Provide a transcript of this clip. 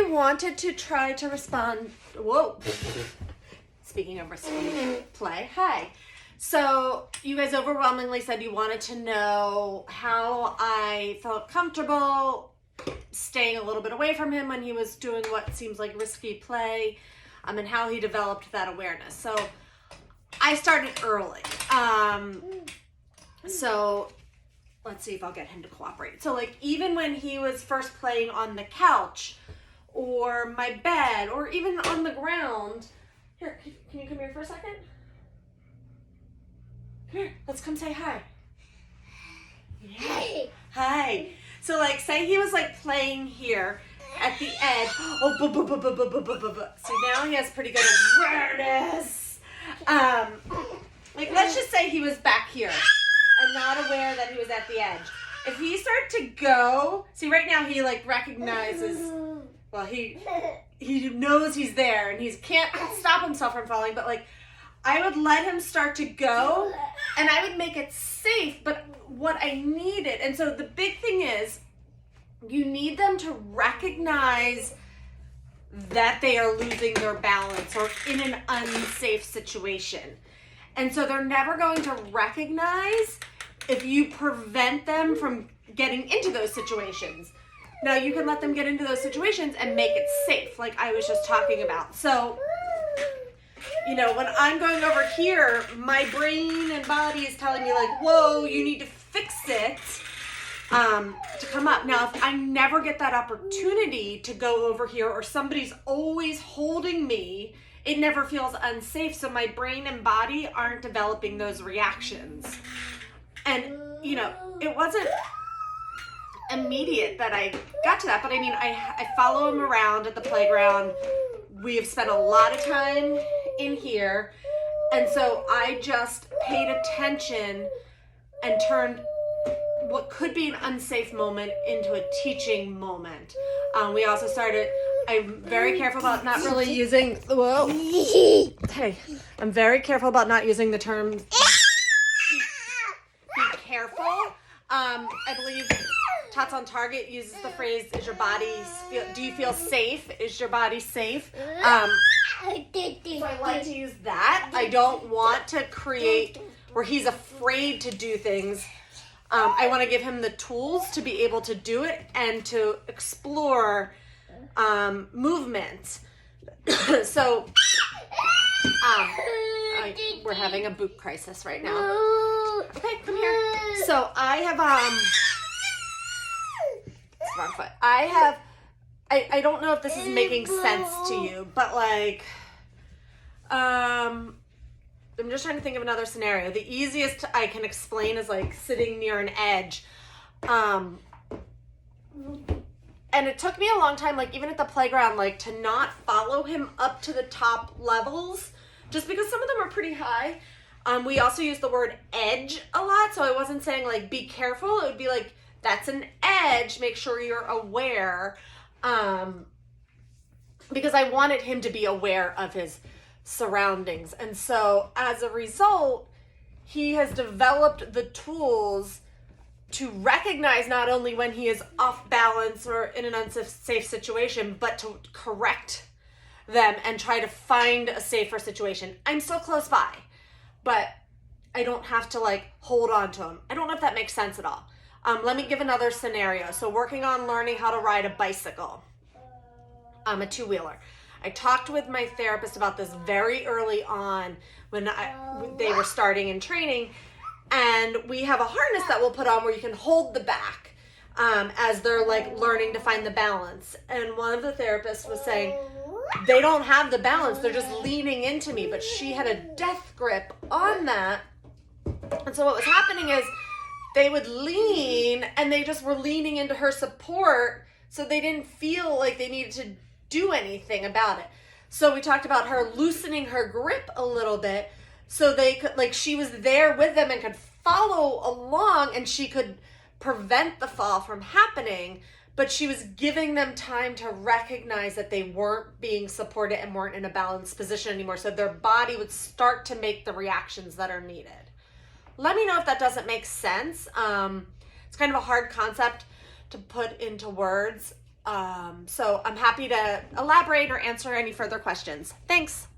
I wanted to try to respond. Whoa. Speaking of risky play, hi. So you guys overwhelmingly said you wanted to know how I felt comfortable staying a little bit away from him when he was doing what seems like risky play, and how he developed that awareness. So I started early. So let's see if I'll get him to cooperate. So like even when he was first playing on the couch or my bed or even on the ground. Here, can you come here for a second? Come here, let's come say hi. Hey. Hi. So like say he was like playing here at the edge. Oh, see now he has pretty good awareness. Like let's just say he was back here and not aware that he was at the edge. If he started to go, see right now he like recognizes, well he knows he's there and he can't stop himself from falling, but like I would let him start to go and I would make it safe, but what I needed, and so the big thing is you need them to recognize that they are losing their balance or in an unsafe situation. And so they're never going to recognize if you prevent them from getting into those situations. Now you can let them get into those situations and make it safe, like I was just talking about. So, you know, when I'm going over here, my brain and body is telling me like, whoa, you need to fix it to come up. Now, if I never get that opportunity to go over here or somebody's always holding me, it never feels unsafe. So my brain and body aren't developing those reactions. And, you know, it wasn't immediate that I got to that, but I mean, I follow him around at the playground. We have spent a lot of time in here. And so I just paid attention and turned what could be an unsafe moment into a teaching moment. We also started, I'm very careful about not really using, whoa, hey, I'm very careful about not using the term be careful. I believe Tots on Target uses the phrase, do you feel safe? Is your body safe? So I like to use that. I don't want to create where he's afraid to do things. I want to give him the tools to be able to do it and to explore movement. So we're having a boot crisis right now. Okay, come here. So I have it's wrong foot. I don't know if this is making sense to you, but like I'm just trying to think of another scenario. The easiest I can explain is like sitting near an edge. And it took me a long time, like even at the playground, like to not follow him up to the top levels, just because some of them are pretty high. We also use the word edge a lot, so I wasn't saying like be careful. It would be like that's an edge. Make sure you're aware, because I wanted him to be aware of his surroundings. And so as a result, he has developed the tools to recognize not only when he is off balance or in an unsafe situation, but to correct them and try to find a safer situation. I'm so close by, but I don't have to like hold on to him. I don't know if that makes sense at all. Let me give another scenario. So working on learning how to ride a bicycle, a two-wheeler. I talked with my therapist about this very early on when they were starting in training, and we have a harness that we'll put on where you can hold the back as they're like learning to find the balance. And one of the therapists was saying, they don't have the balance, they're just leaning into me, but she had a death grip on that. And so what was happening is they would lean and they just were leaning into her support, so they didn't feel like they needed to do anything about it. So we talked about her loosening her grip a little bit so they could, like, she was there with them and could follow along and she could prevent the fall from happening, but she was giving them time to recognize that they weren't being supported and weren't in a balanced position anymore, so their body would start to make the reactions that are needed. Let me know if that doesn't make sense. It's kind of a hard concept to put into words. So I'm happy to elaborate or answer any further questions. Thanks.